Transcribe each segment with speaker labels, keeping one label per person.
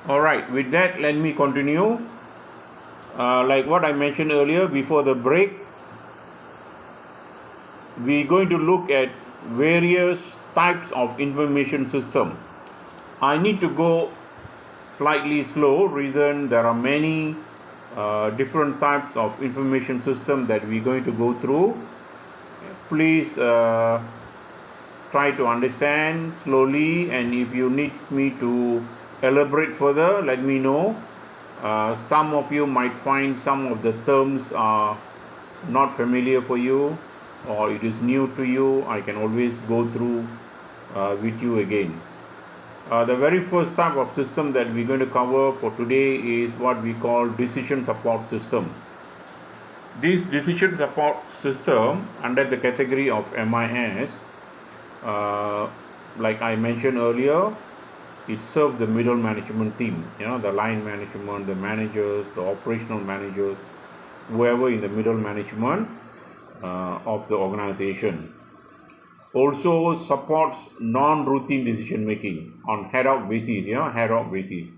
Speaker 1: Alright, with that, let me continue. Like what I mentioned earlier before the break, we're going to look at various types of information system. I need to go slightly slow, reason there are many different types of information system that we're going to go through. Please try to understand slowly, and if you need me to elaborate further, let me know. Some of you might find some of the terms are not familiar for you, or it is new to you. I can always go through with you again. The very first type of system that we're going to cover for today is what we call decision support system. This decision support system under the category of MIS, like I mentioned earlier, it serves the middle management team, the line management, the managers, the operational managers, whoever in the middle management of the organization. Also supports non-routine decision making on ad hoc basis,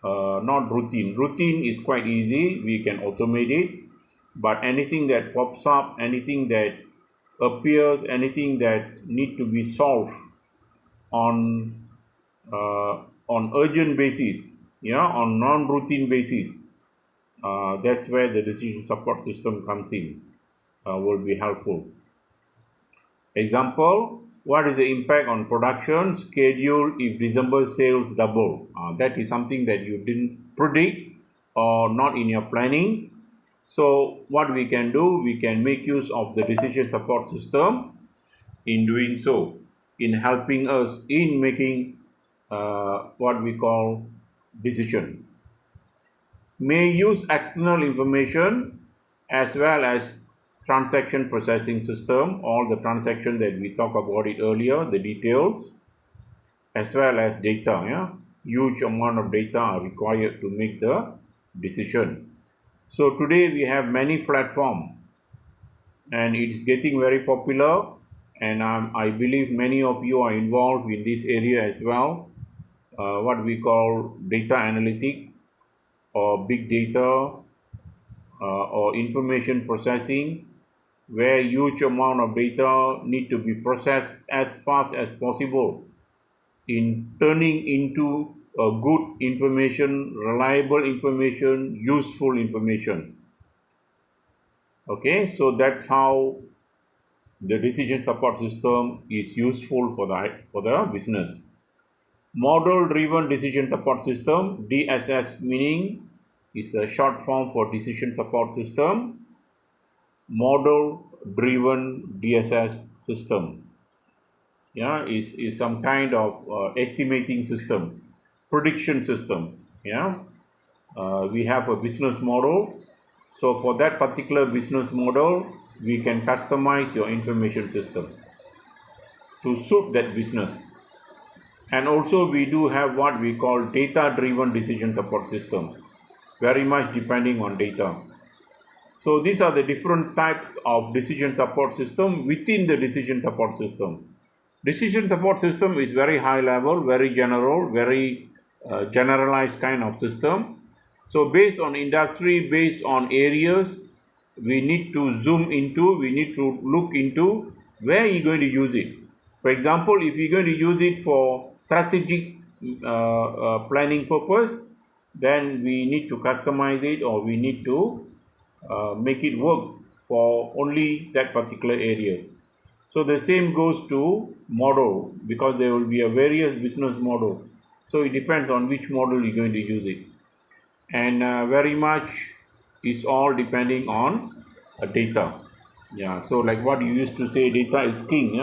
Speaker 1: not routine. Routine is quite easy, we can automate it, but anything that pops up, anything that appears, anything that need to be solved on urgent basis, on non-routine basis, that's where the decision support system comes in, will be helpful. Example, what is the impact on production schedule if December sales double? That is something that you didn't predict or not in your planning. So what we can do, we can make use of the decision support system in doing so, in helping us in making what we call decision. May use external information as well as transaction processing system, all the transaction that we talked about it earlier, the details, as well as data. Huge amount of data are required to make the decision. So today we have many platforms, and it is getting very popular, and I believe many of you are involved in this area as well. What we call data analytic or big data or information processing, where huge amount of data need to be processed as fast as possible in turning into a good information, reliable information, useful information. Okay, so that's how the decision support system is useful for the business. Model driven decision support system, DSS, meaning is a short form for decision support system. Model driven DSS system, is some kind of estimating system, prediction system. We have a business model, so for that particular business model we can customize your information system to suit that business. And also we do have what we call data driven decision support system, very much depending on data. So these are the different types of decision support system within the decision support system. Decision support system is very high level, very general, very generalized kind of system. So based on industry, based on areas, we need to zoom into, we need to look into where you're going to use it. For example, if you're going to use it for strategic planning purpose, then we need to customize it, or we need to make it work for only that particular areas. So the same goes to model, because there will be a various business model. So it depends on which model you're going to use it. And very much is all depending on data. So like what you used to say, data is king.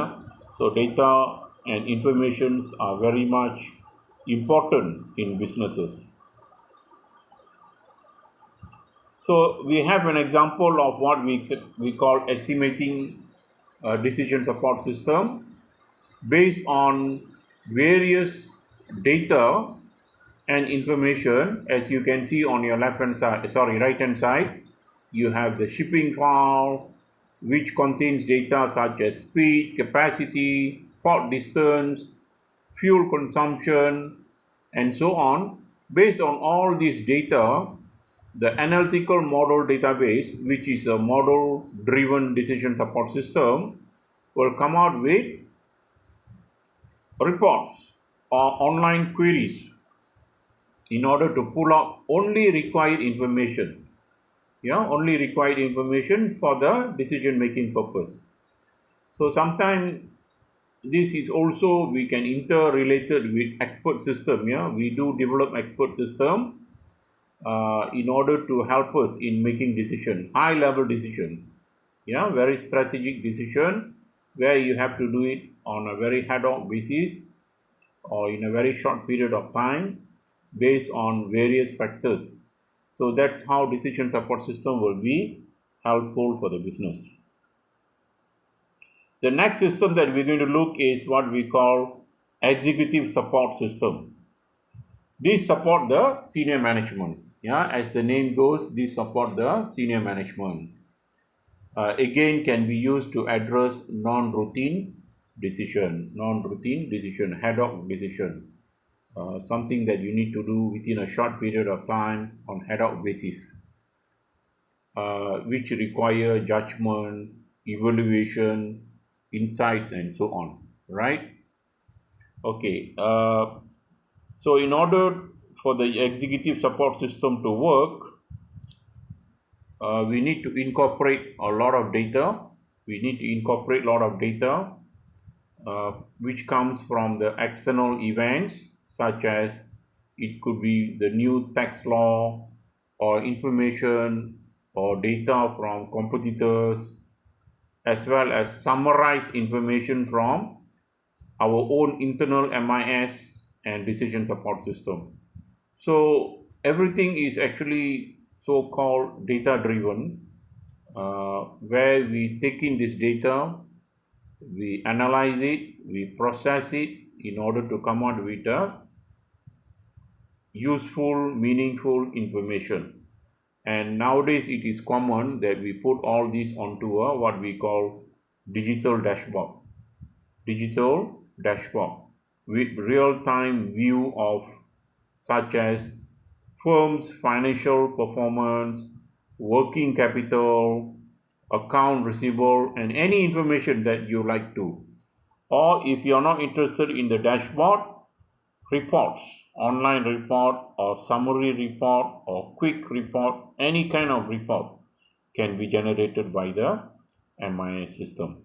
Speaker 1: So data and informations are very much important in businesses. So we have an example of what we call estimating decision support system based on various data and information. As you can see on your right hand side, you have the shipping file, which contains data such as speed, capacity, port distance, fuel consumption, and so on. Based on all this data, the analytical model database, which is a model driven decision support system, will come out with reports or online queries in order to pull out only required information. Only required information for the decision making purpose. So sometimes this is also we can interrelated with expert system. We do develop expert system in order to help us in making decision, high level decision, very strategic decision where you have to do it on a very ad hoc basis or in a very short period of time based on various factors. So that's how decision support system will be helpful for the business. The next system that we're going to look is what we call executive support system. These support the senior management. As the name goes, these support the senior management. Again, can be used to address non-routine decision, ad hoc decision, something that you need to do within a short period of time on ad hoc basis, which require judgment, evaluation, insights, and so on, right? Okay, so in order for the executive support system to work, we need to incorporate a lot of data. Which comes from the external events, such as it could be the new tax law or information or data from competitors, as well as summarized information from our own internal MIS and decision support system. So everything is actually so-called data-driven, where we take in this data, we analyze it, we process it in order to come out with a useful, meaningful information. And nowadays it is common that we put all this onto a what we call digital dashboard with real-time view of such as firm's financial performance, working capital, account receivable, and any information that you like to. Or if you're not interested in the dashboard, reports, online report or summary report or quick report, any kind of report can be generated by the MIS system.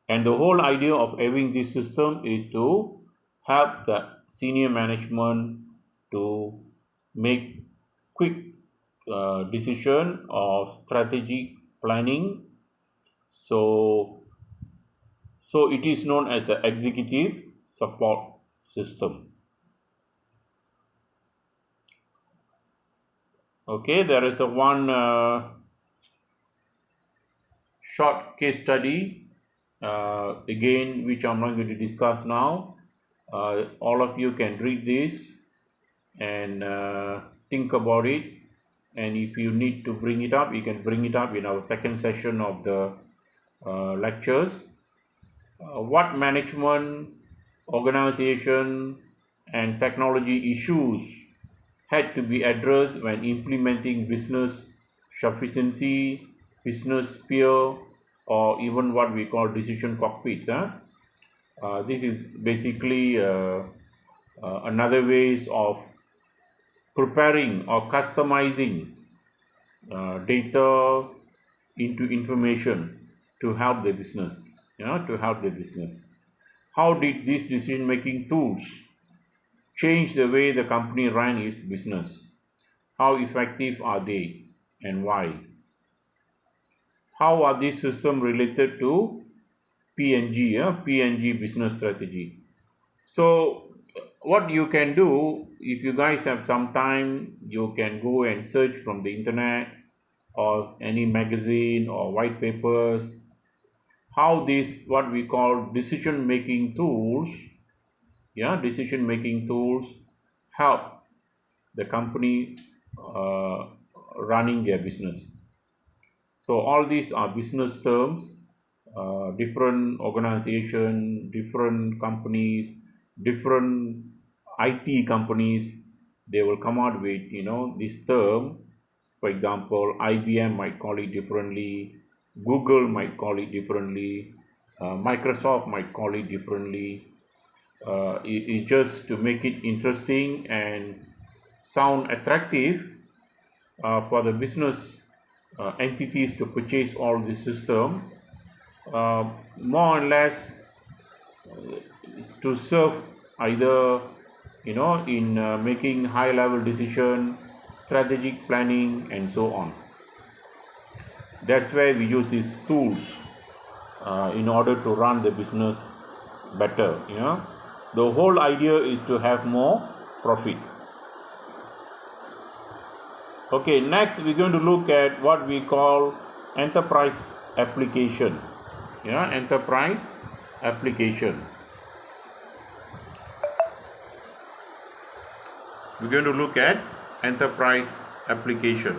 Speaker 1: And the whole idea of having this system is to help the senior management to make quick decision or strategic planning. So it is known as an executive support system. Okay, there is a one short case study again, which I'm not going to discuss now. All of you can read this and think about it. And if you need to bring it up, you can bring it up in our second session of the lectures. What management, organization, and technology issues had to be addressed when implementing business sufficiency, business peer, or even what we call decision cockpit. This is basically another ways of preparing or customizing data into information to help the business. How did these decision-making tools change the way the company ran its business? How effective are they and why? How are these systems related to P&G business strategy? So what you can do, if you guys have some time, you can go and search from the internet or any magazine or white papers, how these what we call decision-making tools help the company running their business. So all these are business terms, different organization, different companies, different IT companies. they will come out with, this term. For example, IBM might call it differently, Google might call it differently, Microsoft might call it differently. It just to make it interesting and sound attractive for the business entities to purchase all the system, more or less to serve either in making high level decision, strategic planning, and so on. That's where we use these tools in order to run the business better. The whole idea is to have more profit. Okay, next we're going to look at what we call enterprise application. Enterprise application. We're going to look at enterprise application.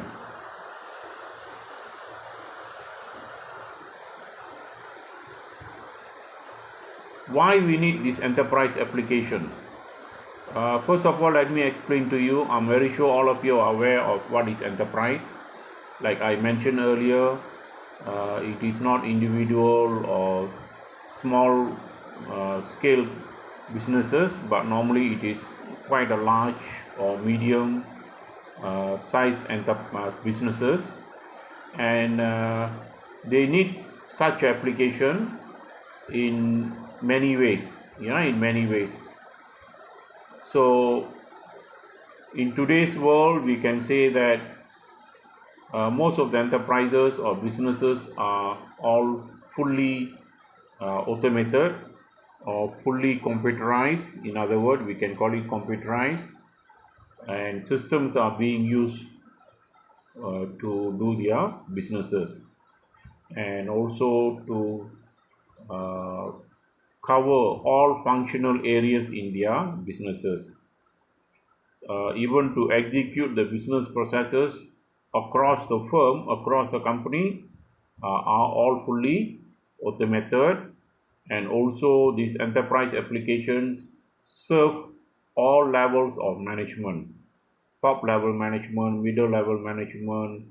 Speaker 1: Why we need this enterprise application? First of all, let me explain to you. I'm very sure all of you are aware of what is enterprise. Like I mentioned earlier, it is not individual or small scale businesses, but normally it is quite a large or medium size enterprise businesses, and they need such application in many ways. So in today's world, we can say that most of the enterprises or businesses are all fully automated or fully computerized. In other words, we can call it computerized, and systems are being used to do their businesses, and also to cover all functional areas in their businesses. Even to execute the business processes across the firm, across the company, are all fully automated. And also these enterprise applications serve all levels of management: top level management, middle level management,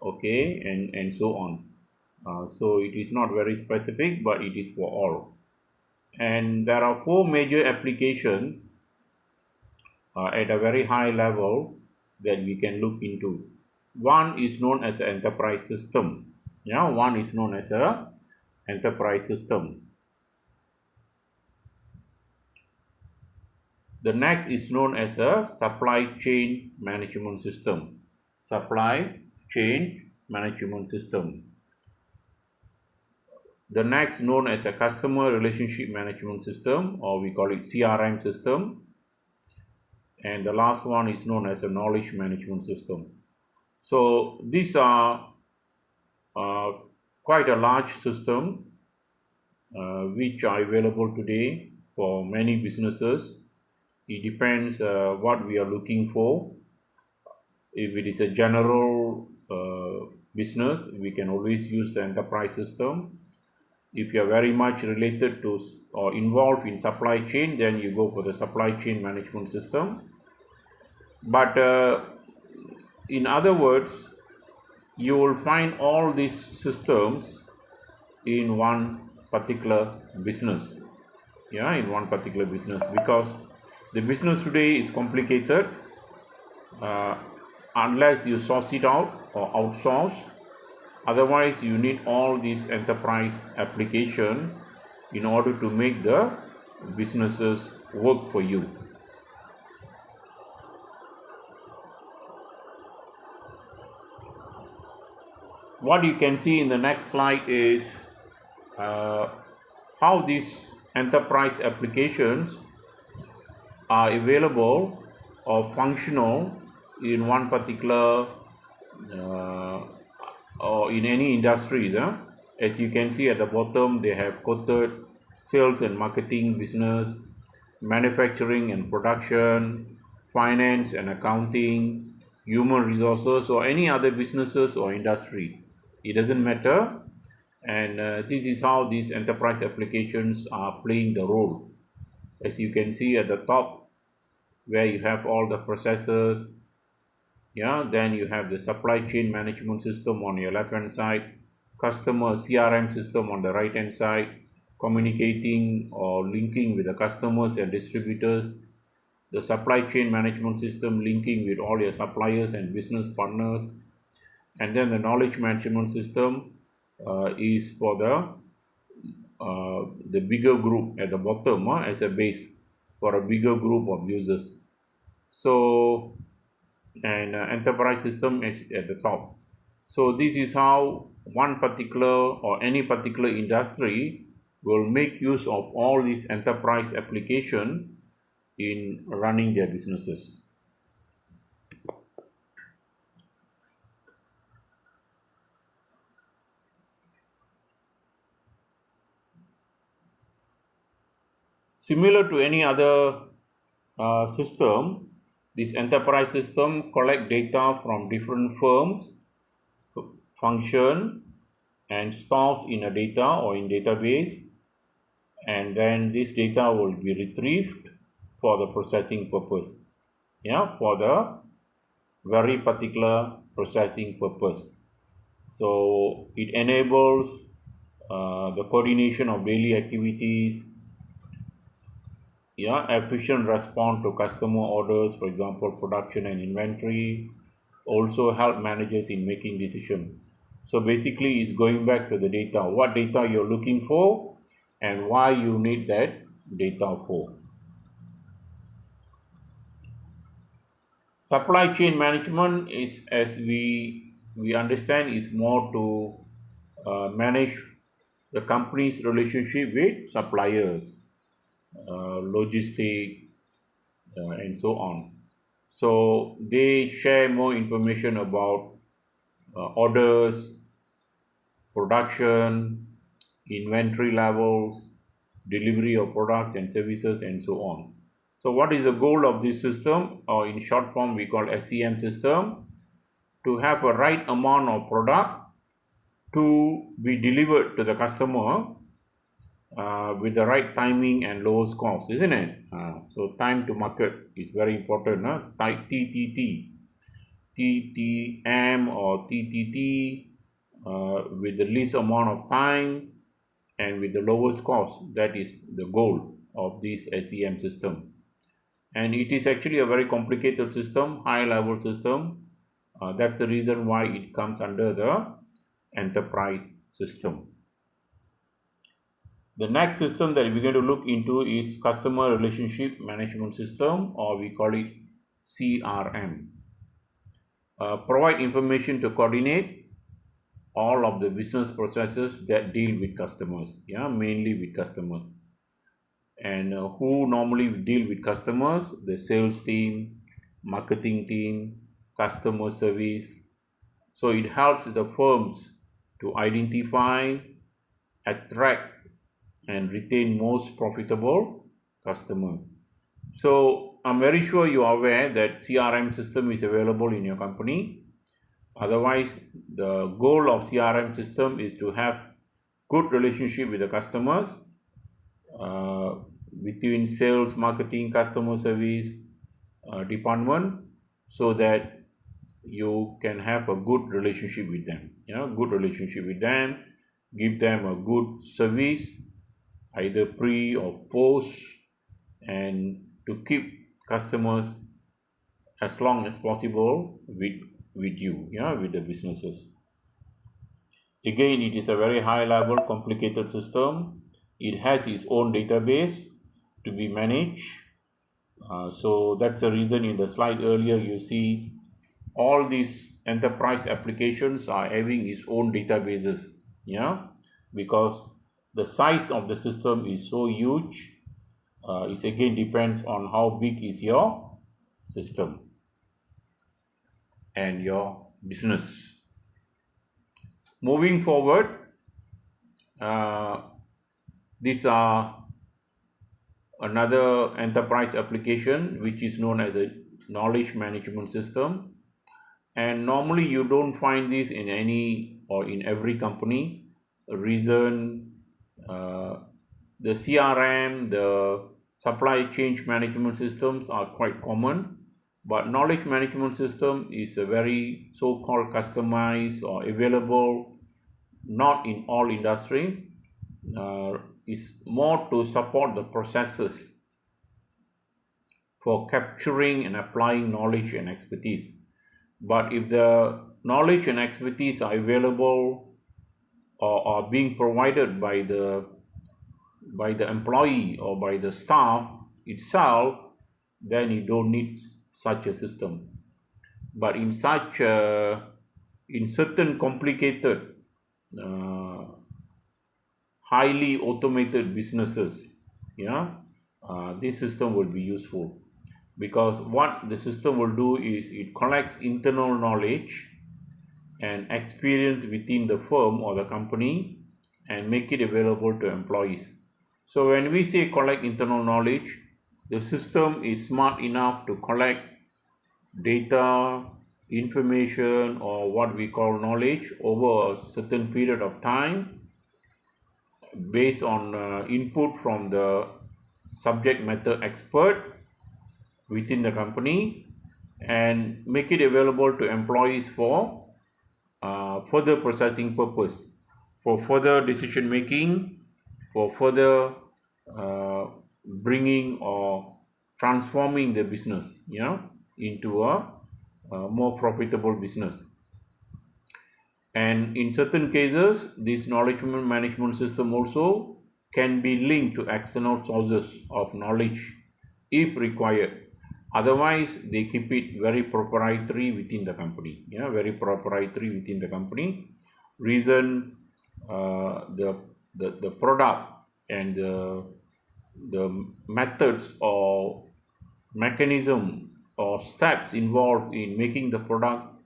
Speaker 1: and so on. So it is not very specific, but it is for all. And there are 4 major applications at a very high level that we can look into. One is known as an enterprise system. One is known as a enterprise system. The next is known as a supply chain management system. Supply chain management system. The next known as a customer relationship management system, or we call it CRM system. And the last one is known as a knowledge management system. So these are quite a large system which are available today for many businesses. It depends what we are looking for. If it is a general business, we can always use the enterprise system. If you are very much related to or involved in supply chain, then you go for the supply chain management system. But in other words, you will find all these systems in one particular business. In one particular business, because the business today is complicated. Unless you source it out or outsource, otherwise you need all these enterprise application in order to make the businesses work for you. What you can see in the next slide is how these enterprise applications are available or functional in one particular or in any industries. As you can see at the bottom, they have quoted sales and marketing business, manufacturing and production, finance and accounting, human resources, or any other businesses or industry. It doesn't matter. And this is how these enterprise applications are playing the role. As you can see at the top, where you have all the processes. Yeah, then you have the supply chain management system on your left hand side, customer CRM system on the right hand side, communicating or linking with the customers and distributors, the supply chain management system linking with all your suppliers and business partners, and then the knowledge management system is for the bigger group at the bottom as a base for a bigger group of users. So, and enterprise system is at the top. So this is how one particular or any particular industry will make use of all these enterprise application in running their businesses. Similar to any other system, this enterprise system collect data from different firms, function, and stores in a data or in database, and then this data will be retrieved for the processing purpose. Yeah, for the very particular processing purpose. So it enables the coordination of daily activities, yeah, efficient response to customer orders, for example, production and inventory, also help managers in making decisions. So basically, it's going back to the data, what data you're looking for and why you need that data for. Supply chain management is, as we understand, is more to manage the company's relationship with suppliers, logistic, and so on. So they share more information about orders, production, inventory levels, delivery of products and services, and so on. So what is the goal of this system, or in short form we call SCM system? To have a right amount of product to be delivered to the customer with the right timing and lowest cost, isn't it? So time to market is very important. TTT, TTM or TTT with the least amount of time and with the lowest cost. That is the goal of this SCM system. And it is actually a very complicated system, high level system. That's the reason why it comes under the enterprise system. The next system that we're going to look into is customer relationship management system, or we call it CRM. Provide information to coordinate all of the business processes that deal with customers, yeah, mainly with customers. And who normally deal with customers? The sales team, marketing team, customer service. So it helps the firms to identify, attract, and retain most profitable customers. So I'm very sure you are aware that CRM system is available in your company. Otherwise, the goal of CRM system is to have good relationship with the customers, between sales, marketing, customer service department, so that you can have a good relationship with them. Good relationship with them, give them a good service, either pre or post, and to keep customers as long as possible with you, with the businesses. Again, it is a very high level complicated system. It has its own database to be managed. So that's the reason in the slide earlier you see all these enterprise applications are having its own databases, because the size of the system is so huge. It again depends on how big is your system and your business. Moving forward, these are another enterprise application which is known as a knowledge management system, and normally you don't find this in any or in every company. Reason, the CRM, the Supply chain management systems are quite common, but knowledge management system is a very so-called customized or available not in all industry. Is more to support the processes for capturing and applying knowledge and expertise. But if the knowledge and expertise are available or are being provided by the employee or by the staff itself, then you don't need such a system. But in certain complicated, uh, highly automated businesses, this system will be useful, because what the system will do is it collects internal knowledge and experience within the firm or the company and make it available to employees. So when we say collect internal knowledge, the system is smart enough to collect data, information, or what we call knowledge over a certain period of time based on input from the subject matter expert within the company, and make it available to employees for further processing purpose, for further decision making, for further bringing or transforming the business, into a more profitable business. And in certain cases, this knowledge management system also can be linked to external sources of knowledge if required. Otherwise, they keep it very proprietary within the company. Very proprietary within the company. Reason, the product and the methods or mechanism or steps involved in making the product,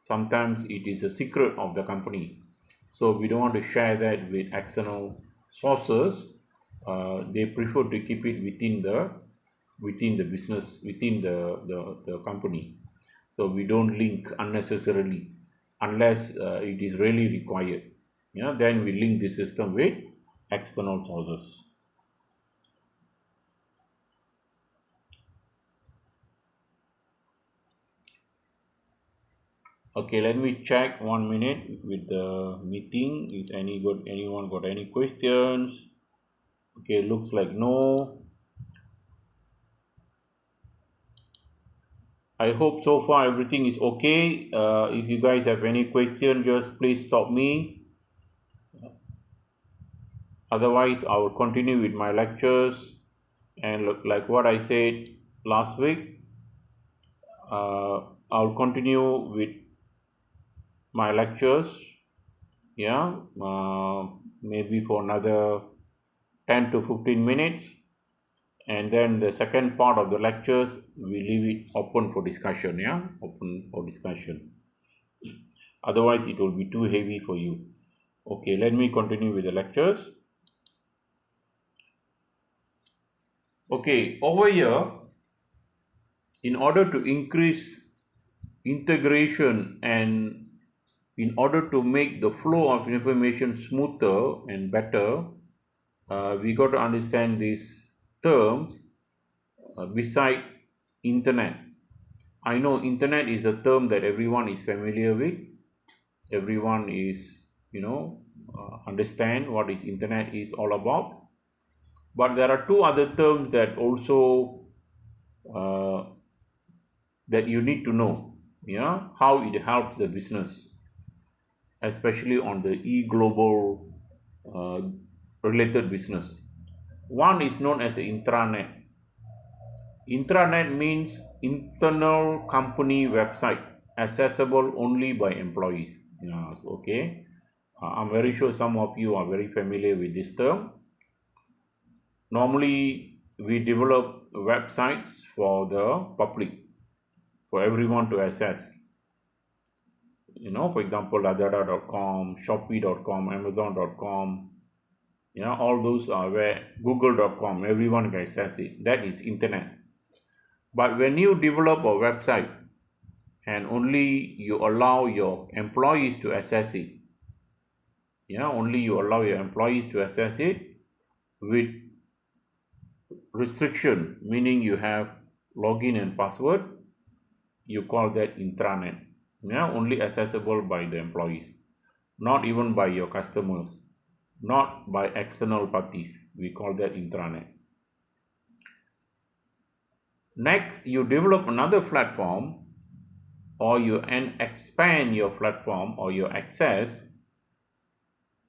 Speaker 1: sometimes it is a secret of the company, so we don't want to share that with external sources. They prefer to keep it within the business, within the company, so we don't link unnecessarily unless it is really required. Then we link the system with external sources. Okay, let me check 1 minute with the meeting. Is anyone got any questions? Okay, looks like no. I hope so far everything is okay. If you guys have any question, just please stop me. Otherwise, I will continue with my lectures. And like what I said last week, I'll continue with my lectures. Maybe for another 10 to 15 minutes, and then the second part of the lectures we leave it open for discussion. Open for discussion, otherwise it will be too heavy for you. Okay, let me continue with the lectures. Okay, over here, in order to increase integration and in order to make the flow of information smoother and better, we got to understand these terms beside internet. I know internet is a term that everyone is familiar with. Everyone is, understand what is internet is all about. But there are two other terms that also that you need to know. How it helps the business, especially on the e-global related business. One is known as the intranet. Intranet means internal company website accessible only by employees. Okay. I'm very sure some of you are very familiar with this term. Normally, we develop websites for the public, for everyone to access. For example, Lazada.com, Shopee.com, Amazon.com. All those are where Google.com, everyone can access it. That is internet. But when you develop a website and only you allow your employees to access it, only you allow your employees to access it with restriction, meaning you have login and password, you call that intranet. Yeah, only accessible by the employees, not even by your customers, not by external parties. We call that intranet. Next, you develop another platform, or you expand your platform or your access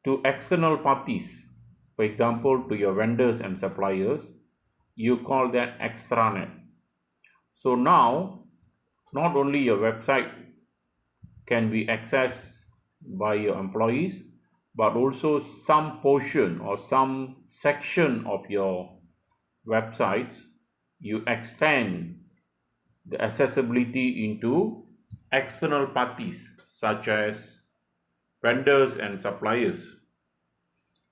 Speaker 1: to external parties. For example, to your vendors and suppliers, you call that extranet. So now, not only your website can be accessed by your employees, but also some portion or some section of your websites, you extend the accessibility into external parties such as vendors and suppliers.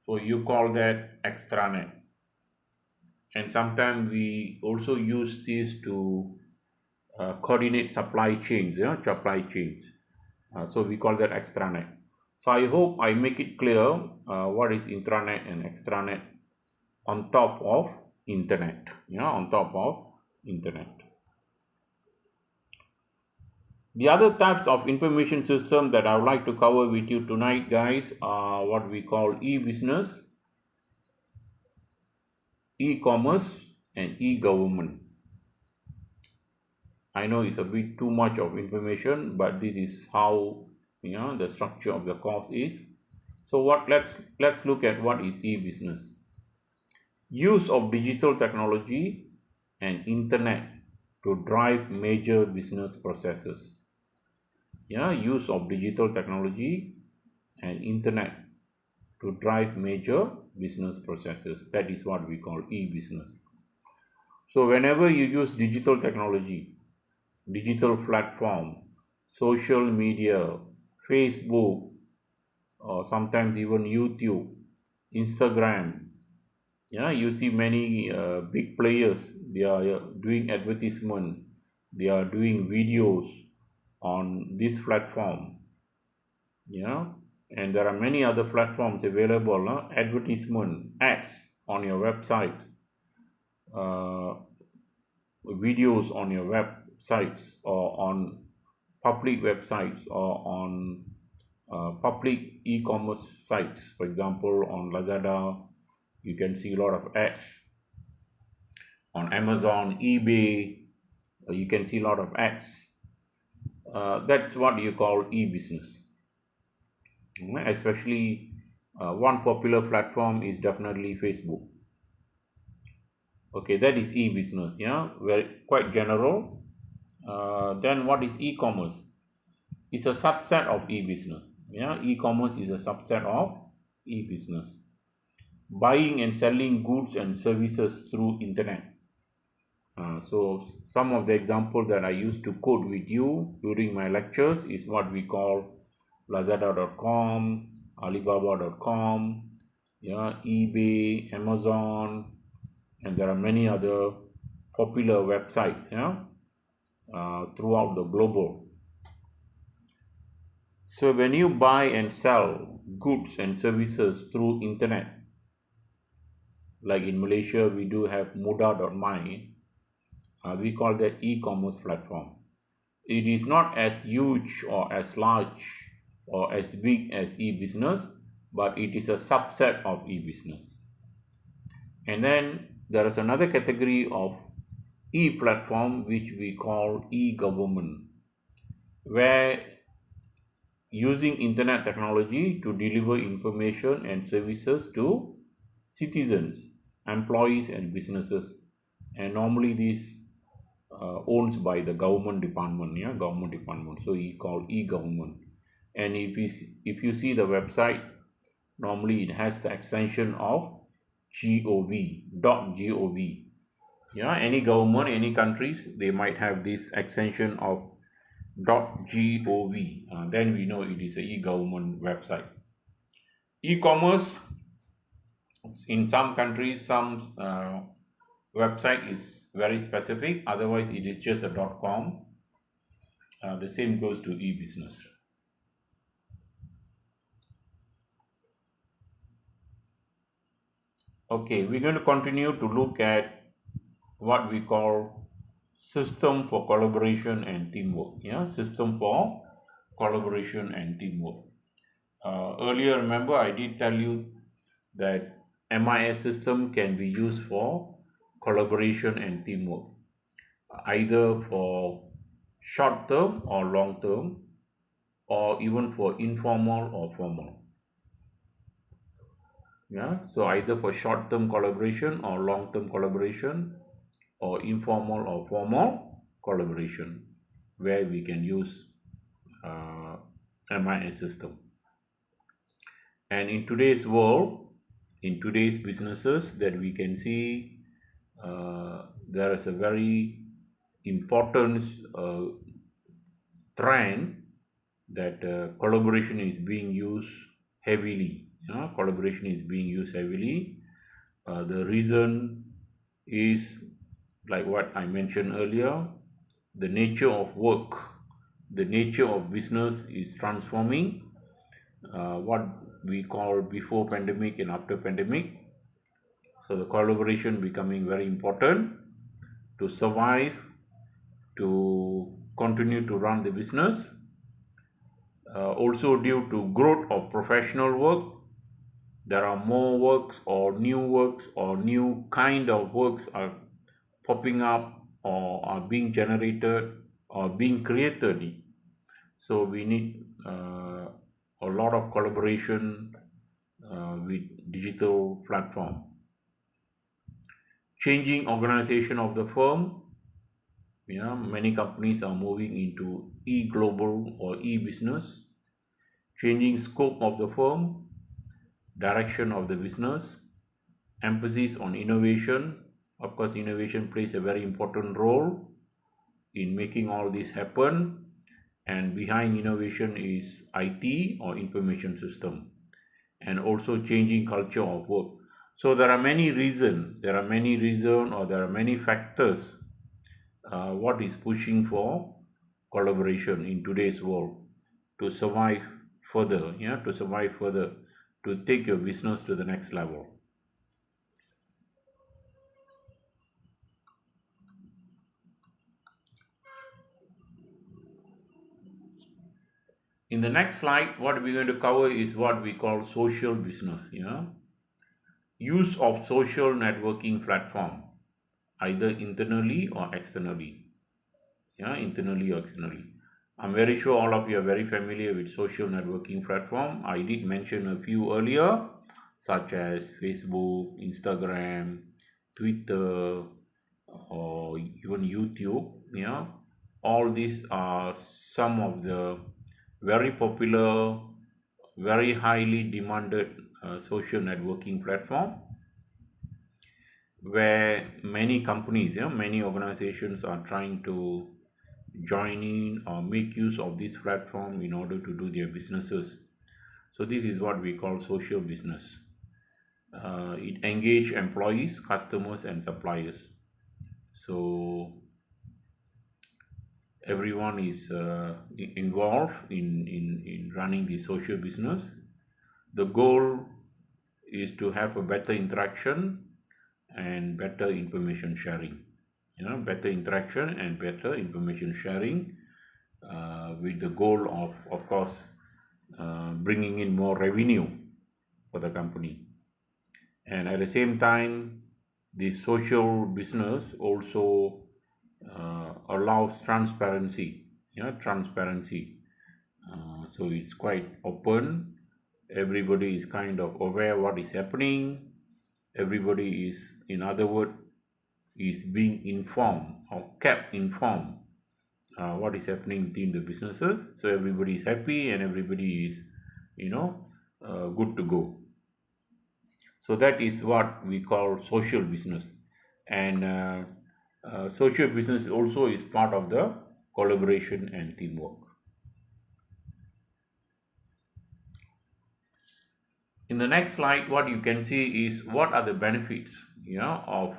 Speaker 1: So you call that extranet. And sometimes we also use this to coordinate supply chains, supply chains. So we call that extranet. So I hope I make it clear what is intranet and extranet on top of internet, on top of internet. The other types of information system that I would like to cover with you tonight, guys, are what we call e-business, e-commerce, and e-government. I know it's a bit too much of information, but this is how the structure of the course is. So let's look at what is e-business. Use of digital technology and internet to drive major business processes. Use of digital technology and internet to drive major business processes. That is what we call e-business. So whenever you use digital technology, digital platform, social media, Facebook, or sometimes even YouTube, Instagram, you see many big players, they are doing advertisement, they are doing videos on this platform, and there are many other platforms available, advertisement, ads on your website, uh, videos on your websites or on public websites or on public e-commerce sites. For example, on Lazada, you can see a lot of ads. On Amazon, eBay, you can see a lot of ads. That's what you call e-business. Especially one popular platform is definitely Facebook. Okay, that is e-business, very quite general. Then what is e-commerce? It's a subset of e-business. E-commerce is a subset of e-business. Buying and selling goods and services through internet. So some of the examples that I used to quote with you during my lectures is what we call Lazada.com, Alibaba.com, eBay, Amazon, and there are many other popular websites throughout the global. So when you buy and sell goods and services through internet, like in Malaysia we do have muda.my, we call that e-commerce platform. It is not as huge or as large or as big as e-business, but it is a subset of e-business. And then there is another category of e-platform which we call e-government, where using internet technology to deliver information and services to citizens, employees and businesses. And normally this owns by the government department, government department. So we call e-government. And if you see the website, normally it has the extension of .gov. Any government, any countries, they might have this extension of .gov. Then we know it is a e-government website. E-commerce, in some countries, some website is very specific, otherwise it is just a .com. The same goes to e-business. Okay, we're going to continue to look at what we call system for collaboration and teamwork. Yeah, system for collaboration and teamwork. Earlier, remember, I did tell you that MIS system can be used for collaboration and teamwork, either for short term or long term, or even for informal or formal. Yeah, so either for short term collaboration or long term collaboration, or informal or formal collaboration, where we can use uh, MIS system. And in today's world, in today's businesses, that we can see there is a very important trend that collaboration is being used heavily. Collaboration is being used heavily. The reason is, like what I mentioned earlier, the nature of work, the nature of business is transforming. What we call before pandemic and after pandemic. So the collaboration becoming very important to survive, to continue to run the business. Also due to growth of professional work, there are more works or new kind of works are popping up or are being generated or being created. So we need a lot of collaboration with digital platform. Changing organization of the firm. Yeah, many companies are moving into e-global or e-business. Changing scope of the firm, direction of the business, emphasis on innovation. Of course, innovation plays a very important role in making all this happen. And behind innovation is IT or information system, and also changing culture of work. So there are many reasons, or there are many factors what is pushing for collaboration in today's world to survive further, to take your business to the next level. In the next slide, what we're going to cover is what we call social business. Use of social networking platform, either internally or externally. Internally or externally. I'm very sure all of you are very familiar with social networking platform. I did mention a few earlier, such as Facebook, Instagram, Twitter, or even YouTube. All these are some of the very popular, very highly demanded social networking platform, where many companies, many organizations are trying to join in or make use of this platform in order to do their businesses. So this is what we call social business. It engage employees, customers, and suppliers. So everyone is involved in running the social business. The goal is to have a better interaction and better information sharing. Better interaction and better information sharing, with the goal of course, bringing in more revenue for the company. And at the same time, the social business also allows transparency. So it's quite open. Everybody is kind of aware what is happening. Everybody is, in other words, is being informed or kept informed what is happening within the businesses. So everybody is happy and everybody is, good to go. So that is what we call social business. And social business also is part of the collaboration and teamwork. In the next slide, what you can see is what are the benefits of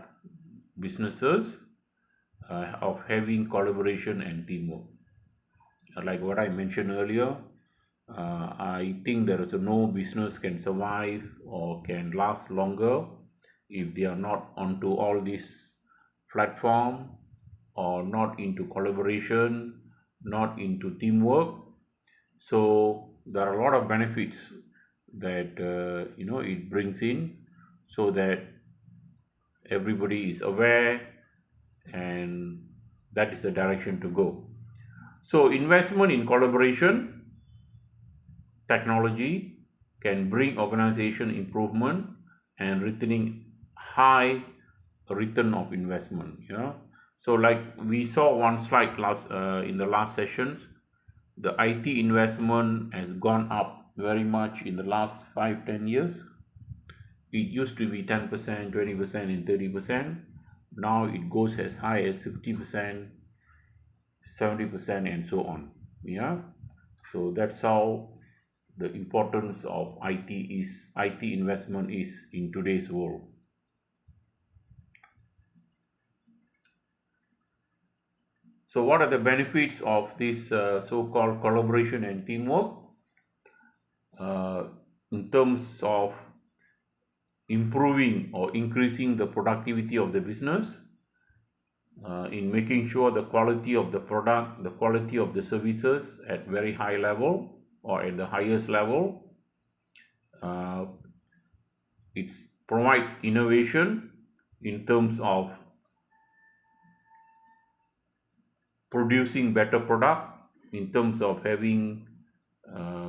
Speaker 1: businesses of having collaboration and teamwork. Like what I mentioned earlier, I think there is no business can survive or can last longer if they are not onto all these platform, or not into collaboration, not into teamwork. So there are a lot of benefits that it brings in, so that everybody is aware, and that is the direction to go. So investment in collaboration technology can bring organization improvement and returning high return of investment. So like we saw one slide in the last sessions, the IT investment has gone up very much in the last 5-10 years. It used to be 10%, 20%, and 30%. Now it goes as high as 60%, 70%, and so on. So that's how the importance of IT investment is in today's world. So what are the benefits of this so-called collaboration and teamwork? In terms of improving or increasing the productivity of the business, in making sure the quality of the product, the quality of the services at very high level or at the highest level. It provides innovation in terms of producing better product, in terms of having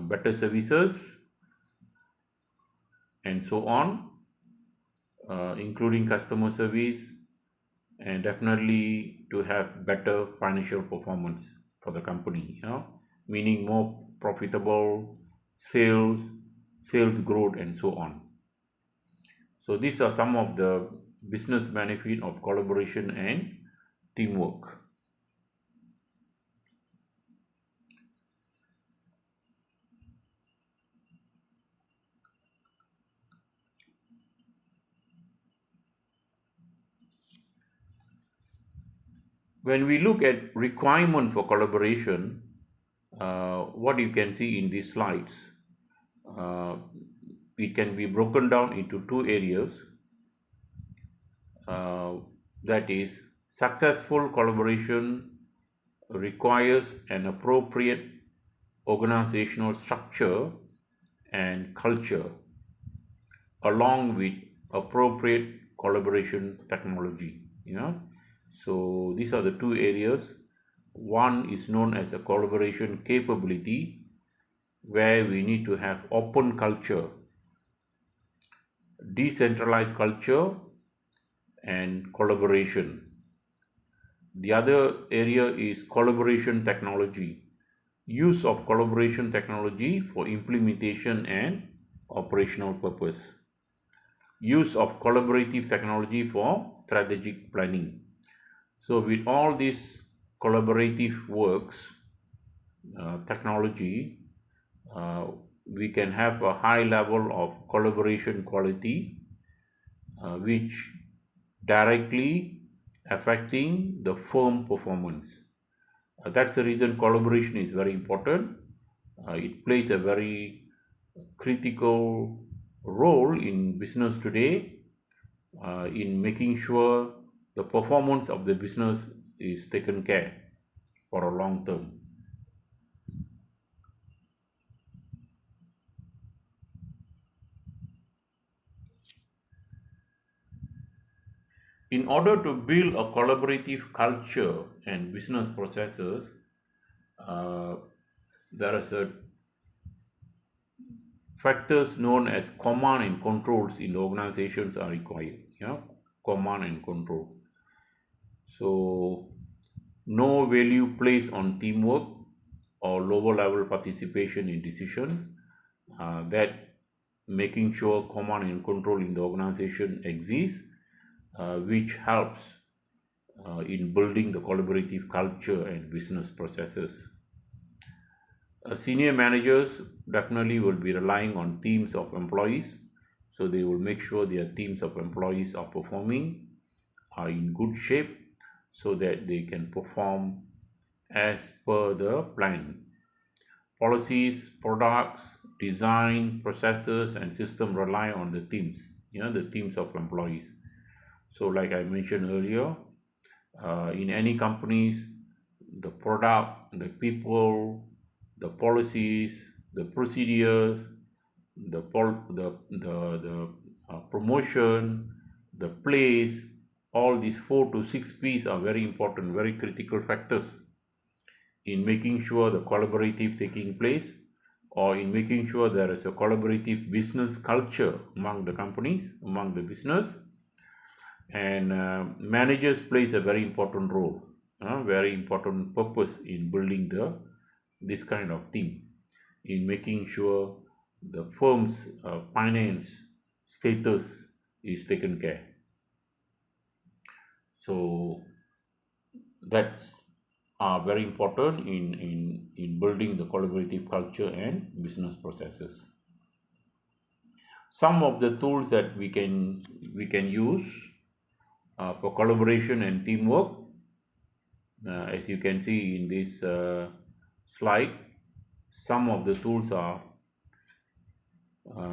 Speaker 1: better services, and so on, including customer service, and definitely to have better financial performance for the company, meaning more profitable sales growth, and so on. So these are some of the business benefit of collaboration and teamwork. When we look at requirement for collaboration, what you can see in these slides, it can be broken down into two areas. That is, successful collaboration requires an appropriate organizational structure and culture, along with appropriate collaboration technology. So these are the two areas. One is known as a collaboration capability, where we need to have open culture, decentralized culture, and collaboration. The other area is collaboration technology, use of collaboration technology for implementation and operational purpose, use of collaborative technology for strategic planning. So with all these collaborative works, technology, we can have a high level of collaboration quality, which directly affecting the firm performance. That's the reason collaboration is very important. It plays a very critical role in business today, in making sure the performance of the business is taken care for a long term. In order to build a collaborative culture and business processes, there is a factors known as command and controls in the organizations are required. Command and control. So no value placed on teamwork or lower level participation in decision. That making sure command and control in the organization exists, which helps in building the collaborative culture and business processes. Senior managers definitely will be relying on teams of employees, so they will make sure their teams of employees are performing, are in good shape, so that they can perform as per the plan. Policies, products, design, processes, and system rely on the teams, the teams of employees. So like I mentioned earlier, In any companies, the product, the people, the policies, the procedures, the promotion, the place, all these 4 to 6 P's are very important, very critical factors in making sure the collaborative taking place, or in making sure there is a collaborative business culture among the companies, among the business. And managers plays a very important role, very important purpose in building this kind of team, in making sure the firm's finance status is taken care. So that's very important in building the collaborative culture and business processes. Some of the tools that we can use for collaboration and teamwork, as you can see in this slide, some of the tools are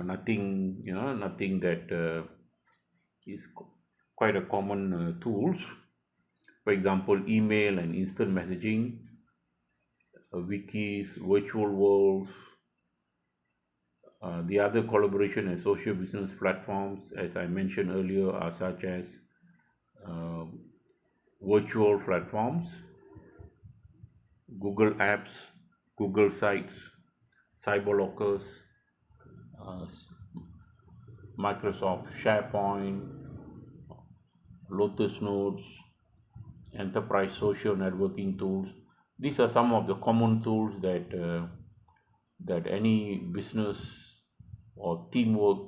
Speaker 1: nothing that is quite a common tools. For example, email and instant messaging, wikis, virtual worlds. The other collaboration and social business platforms, as I mentioned earlier, are such as virtual platforms, Google Apps, Google Sites, Cyberlockers, Microsoft SharePoint, Lotus Notes, enterprise social networking tools. These are some of the common tools that any business or teamwork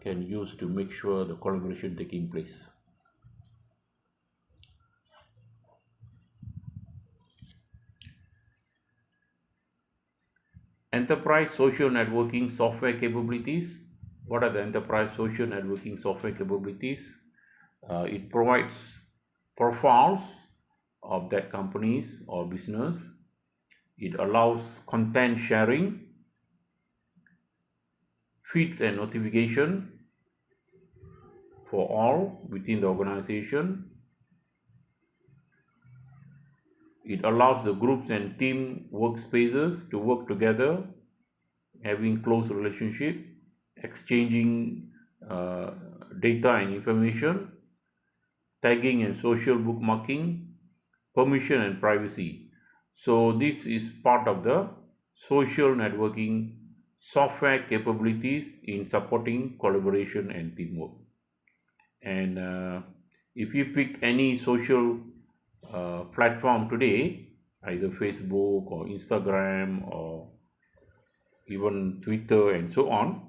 Speaker 1: can use to make sure the collaboration taking place. Enterprise social networking software capabilities. What are the enterprise social networking software capabilities? It provides profiles of that companies or business. It allows content sharing, feeds and notification for all within the organization. It allows the groups and team workspaces to work together, having close relationship, exchanging data and information, tagging and social bookmarking, permission and privacy. So this is part of the social networking software capabilities in supporting collaboration and teamwork. And if you pick any social platform today, either Facebook or Instagram or even Twitter and so on,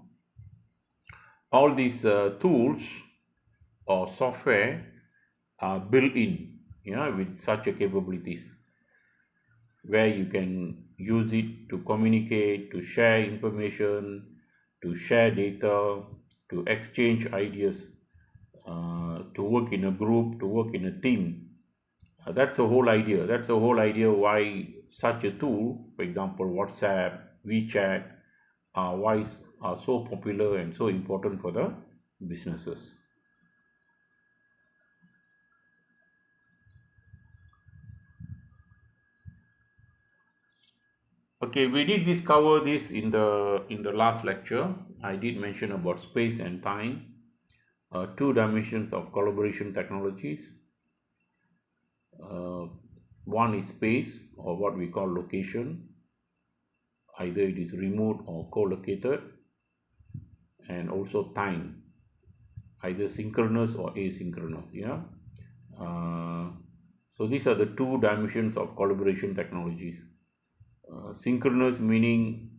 Speaker 1: all these tools or software are built in, with such a capabilities, where you can use it to communicate, to share information, to share data, to exchange ideas, to work in a group, to work in a team. That's the whole idea. That's the whole idea why such a tool, for example, WhatsApp, WeChat, why are so popular and so important for the businesses. Okay, we did discover this in the last lecture. I did mention about space and time, 2 dimensions of collaboration technologies. One is space, or what we call location. Either it is remote or co-located, and also time, either synchronous or asynchronous. So these are the 2 dimensions of collaboration technologies. Synchronous meaning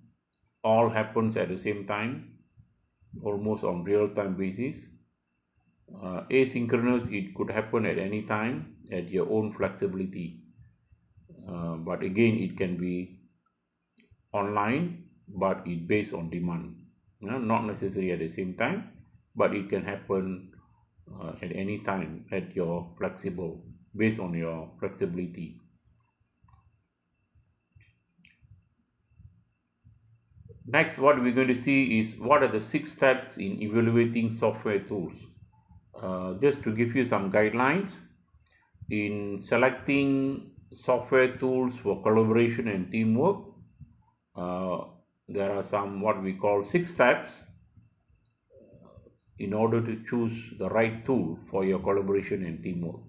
Speaker 1: all happens at the same time, almost on real-time basis. Asynchronous, it could happen at any time at your own flexibility, but again it can be online, but it based on demand, not necessarily at the same time, but it can happen at any time at your flexible, based on your flexibility. Next, what we're going to see is what are the 6 steps in evaluating software tools. Just to give you some guidelines, in selecting software tools for collaboration and teamwork, there are some what we call 6 steps in order to choose the right tool for your collaboration and teamwork.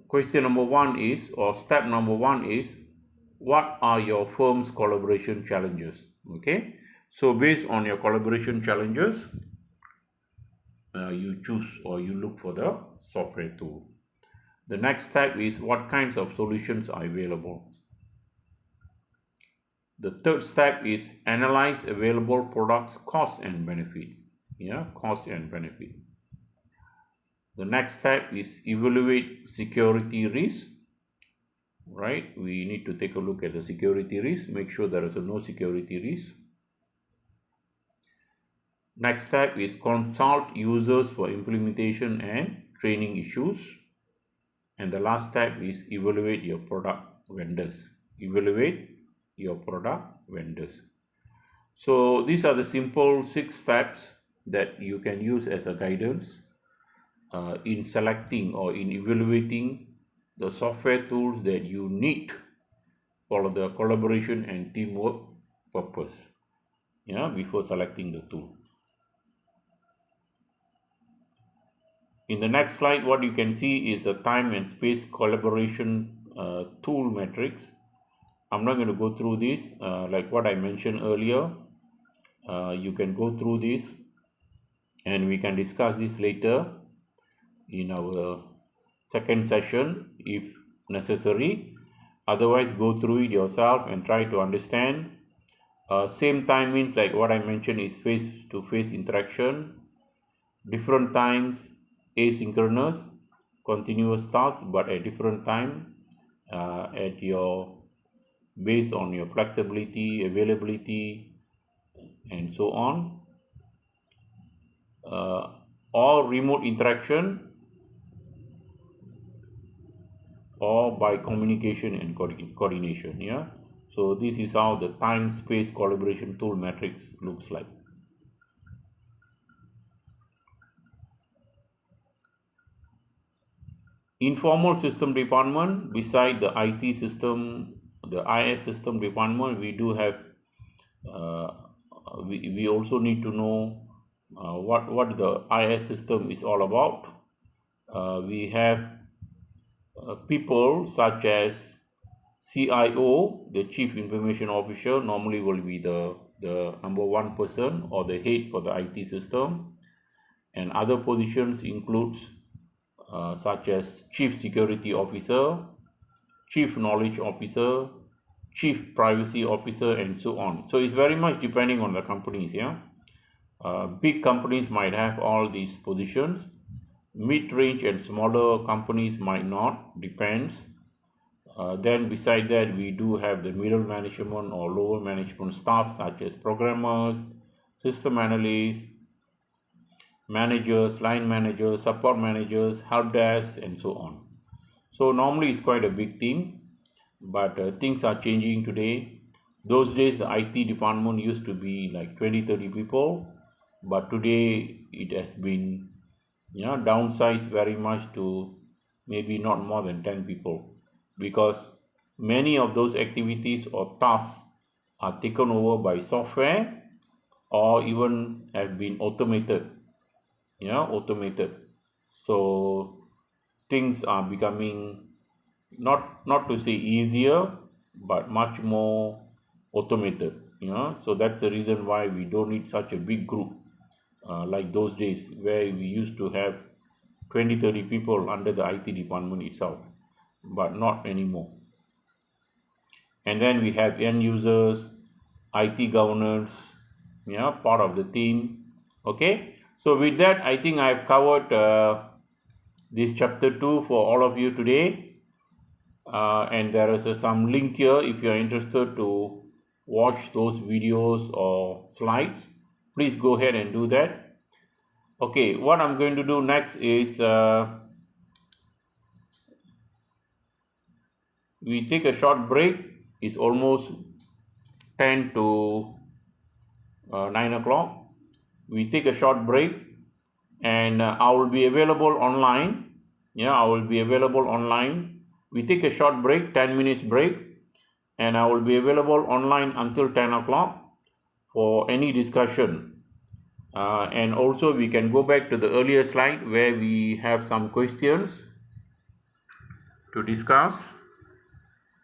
Speaker 1: Question number 1 is, or step number 1 is, what are your firm's collaboration challenges? Okay, so based on your collaboration challenges, you choose or you look for the software tool. The next step is, what kinds of solutions are available? The third step is, analyze available products cost and benefit. Cost and benefit. The next step is, evaluate security risk. Right, we need to take a look at the security risk, make sure there is no security risk. Next step is, consult users for implementation and training issues. And the last step is, evaluate your product vendors. So these are the simple 6 steps that you can use as a guidance in selecting or in evaluating the software tools that you need for the collaboration and teamwork purpose, before selecting the tool. In the next slide, what you can see is the time and space collaboration tool matrix. I'm not going to go through this. Like what I mentioned earlier, you can go through this and we can discuss this later in our second session if necessary. Otherwise, go through it yourself and try to understand. Same time means, like what I mentioned, is face-to-face interaction. Different times, asynchronous, continuous tasks, but at different time, based on your flexibility, availability, and so on. Or remote interaction, or by communication and coordination. So this is how the time-space collaboration tool matrix looks like. Informal system department, beside the IT system, the IS system department, we do have, we also need to know what the IS system is all about. We have people such as CIO, the Chief Information Officer, normally will be the number 1 person or the head for the IT system, and other positions includes such as Chief Security Officer, Chief Knowledge Officer, Chief Privacy Officer, and so on. So it's very much depending on the companies. Big companies might have all these positions. Mid-range and smaller companies might not, depends. Then beside that, we do have the middle management or lower management staff such as programmers, system analysts, managers, line managers, support managers, help desk, and so on. So normally it's quite a big team, but things are changing today. Those days the IT department used to be like 20-30 people, but today it has been downsized very much to maybe not more than 10 people, because many of those activities or tasks are taken over by software or even have been automated. So things are becoming not to say easier, but much more automated. So that's the reason why we don't need such a big group like those days where we used to have 20-30 people under the IT department itself, but not anymore. And then we have end users, IT governance, part of the team. Okay, so with that, I think I've covered this chapter 2 for all of you today, and there is some link here if you are interested to watch those videos or slides. Please go ahead and do that. Okay, what I'm going to do next is we take a short break. It's almost 10 to 9 o'clock. We take a short break, and I will be available online Yeah, I will be available online. We take a short break, 10 minutes break, and I will be available online until 10 o'clock for any discussion. And also we can go back to the earlier slide where we have some questions to discuss.